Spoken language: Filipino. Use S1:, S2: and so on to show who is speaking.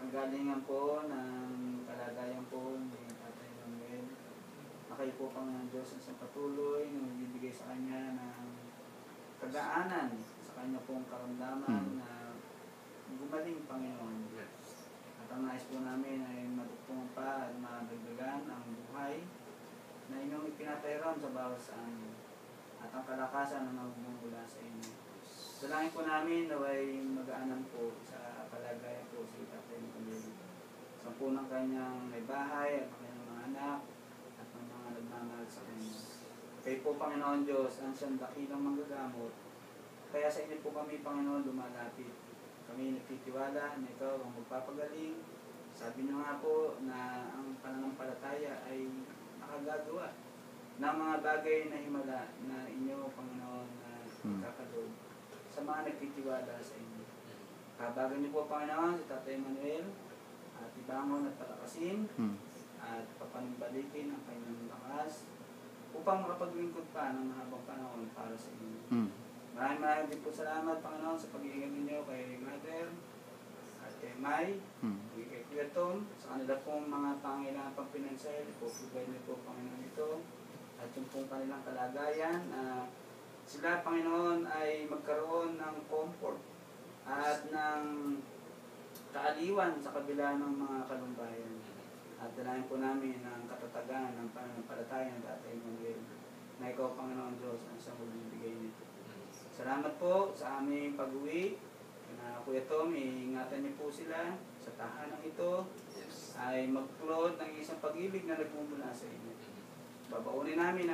S1: kagalingan po ng kalagayan po ni Tatay Manuel. Na kayo po, Panginoon Diyos, ang patuloy na magbibigay sa kanya ng kagaanan sa kanya pong karamdaman na gumaling, Panginoon. At ang nais po namin ay matutungan pa at madagdagan ang buhay na inyong ipinapairam sa bawat saan at ang kalakasan na nagmumula sa inyo. Dalangin po namin na ay mag-aanan po sa kalagayan po si Tatay Manuel. Sa po ng kanyang may bahay at kanyang mga anak at ng mga nagmamahal sa kanya. Kayo po, Panginoon Diyos, ang siyang dakilang manggagamot. Kaya sa inyo po kami, Panginoon, lumalapit. Kami nagtitiwala na ikaw ang magpapagaling. Sabi niyo nga po na ang pananampalataya ay nakagagawa ng mga bagay na himala na inyo, Panginoon, na kakalob sa mga nagtitiwala sa inyo. Kabagan niyo po, Panginoon, si Tatay Manuel at ibangon at palakasin at papanumbalikin ang kanyang lakas upang makapaglingkod pa ng mahabang panahon para sa inyo. Maraming din po salamat, Panginoon, sa pag-iingat ninyo kay Mother at kay May, kay Kuya Tom, sa kanila pong mga pangailangan pang pinansyal. Ipoprovide niyo po, Panginoon, ito at yung pong kanilang kalagayan. Sila, Panginoon, ay magkaroon ng comfort at ng kaaliwan sa kabila ng mga kalumbayan. At dalayan po namin ang katatagan ng pananampalataya ng Tatay Manuel na ikaw, Panginoon Diyos, ang siyang magbibigay nito. Salamat po sa aming pag-uwi. Kuya Tom, iingatan niyo po sila sa tahanan ito ay magklod ng isang pag-ibig na nagmumula sa inyo. Babaunin namin